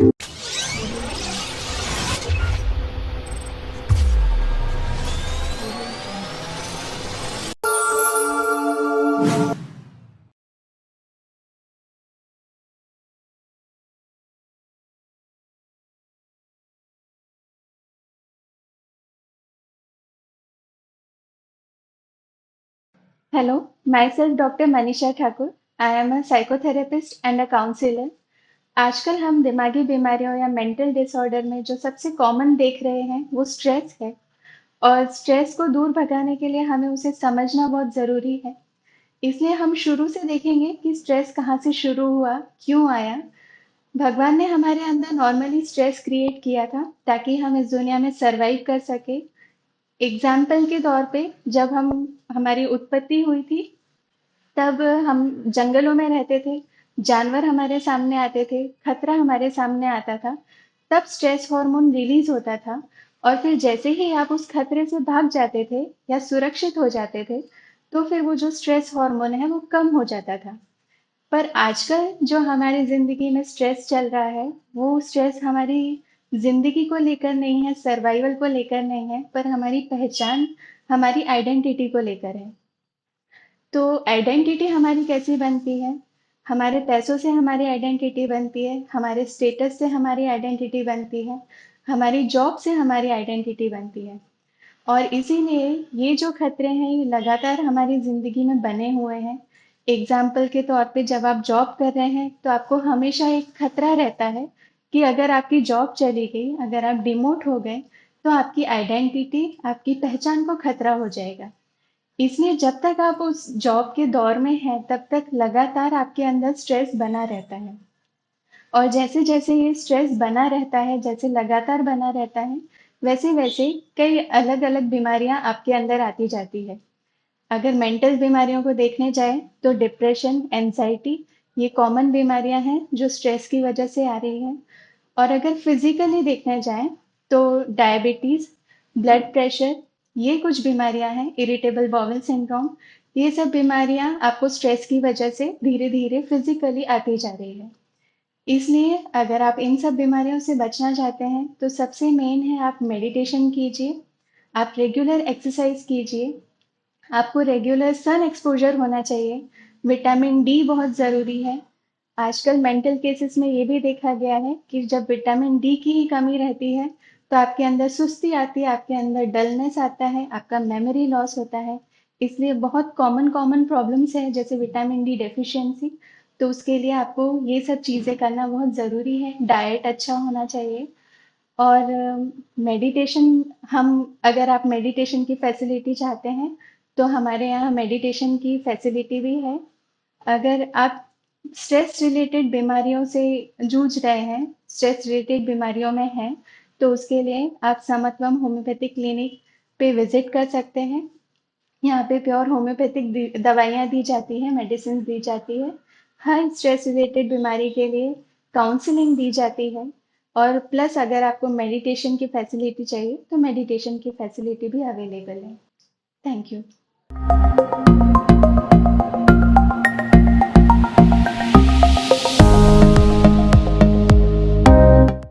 Audio Jungle. Audio Jungle. Hello, myself Dr. Manisha Thakur. I am a psychotherapist and a counselor. आजकल हम दिमागी बीमारियों या mental disorder में जो सबसे कॉमन देख रहे हैं वो स्ट्रेस है। और स्ट्रेस को दूर भगाने के लिए हमें उसे समझना बहुत ज़रूरी है। इसलिए हम शुरू से देखेंगे कि स्ट्रेस कहाँ से शुरू हुआ, क्यों आया। भगवान ने हमारे अंदर नॉर्मली स्ट्रेस क्रिएट किया था ताकि हम इस दुनिया में सरवाइव कर सके। एग्जाम्पल के तौर पे जब हम हमारी उत्पत्ति हुई थी तब हम जंगलों में रहते थे, जानवर हमारे सामने आते थे, खतरा हमारे सामने आता था, तब स्ट्रेस हार्मोन रिलीज होता था। और फिर जैसे ही आप उस खतरे से भाग जाते थे या सुरक्षित हो जाते थे, तो फिर वो जो स्ट्रेस हार्मोन है वो कम हो जाता था। पर आजकल जो हमारी जिंदगी में स्ट्रेस चल रहा है, वो स्ट्रेस हमारी जिंदगी को लेकर नहीं है, सर्वाइवल को लेकर नहीं है, पर हमारी पहचान, हमारी आइडेंटिटी को लेकर है। तो आइडेंटिटी हमारी कैसी बनती है? हमारे पैसों से हमारी आइडेंटिटी बनती है, हमारे स्टेटस से हमारी आइडेंटिटी बनती है, हमारी जॉब से हमारी आइडेंटिटी बनती है। और इसीलिए ये जो खतरे हैं ये लगातार हमारी ज़िंदगी में बने हुए हैं। एग्ज़ाम्पल के तौर पे जब आप जॉब कर रहे हैं तो आपको हमेशा एक खतरा रहता है कि अगर आपकी जॉब चली गई, अगर आप डिमोट हो गए, तो आपकी आइडेंटिटी, आपकी पहचान को खतरा हो जाएगा। इसलिए जब तक आप उस जॉब के दौर में हैं, तब तक लगातार आपके अंदर स्ट्रेस बना रहता है। और जैसे-जैसे ये स्ट्रेस बना रहता है, जैसे लगातार बना रहता है, वैसे-वैसे कई अलग-अलग बीमारियां आपके अंदर आती जाती है। अगर मेंटल बीमारियों को देखने जाए तो डिप्रेशन, एंजाइटी, ये कॉमन बीमारियां हैं जो स्ट्रेस की वजह से आ रही हैं। और अगर फिजिकली देखने जाएं तो डायबिटीज, ब्लड प्रेशर, ये कुछ बीमारियां हैं, इरिटेबल बाउल सिंड्रोम, ये सब बीमारियां आपको स्ट्रेस की वजह से धीरे धीरे फिजिकली आती जा रही है। इसलिए अगर आप इन सब बीमारियों से बचना चाहते हैं तो सबसे मेन है आप मेडिटेशन कीजिए, आप रेगुलर एक्सरसाइज कीजिए, आपको रेगुलर सन एक्सपोजर होना चाहिए। विटामिन डी बहुत ज़रूरी है। आजकल मेंटल केसेस में ये भी देखा गया है कि जब विटामिन डी की ही कमी रहती है तो आपके अंदर सुस्ती आती है, आपके अंदर डलनेस आता है, आपका मेमोरी लॉस होता है। इसलिए बहुत कॉमन कॉमन प्रॉब्लम्स है जैसे विटामिन डी डेफिशिएंसी। तो उसके लिए आपको ये सब चीज़ें करना बहुत ज़रूरी है। डाइट अच्छा होना चाहिए। और मेडिटेशन, हम, अगर आप मेडिटेशन की फैसिलिटी चाहते हैं तो हमारे यहाँ मेडिटेशन की फैसिलिटी भी है। अगर आप स्ट्रेस रिलेटेड बीमारियों से जूझ रहे हैं, स्ट्रेस रिलेटेड बीमारियों में हैं, तो उसके लिए आप समत्वम होम्योपैथिक क्लिनिक पे विजिट कर सकते हैं। यहाँ पे प्योर होम्योपैथिक दवाइयाँ दी जाती हैं, मेडिसिन दी जाती है। हर स्ट्रेस रिलेटेड बीमारी के लिए काउंसलिंग दी जाती है। और प्लस अगर आपको मेडिटेशन की फैसिलिटी चाहिए तो मेडिटेशन की फैसिलिटी भी अवेलेबल है। Thank you.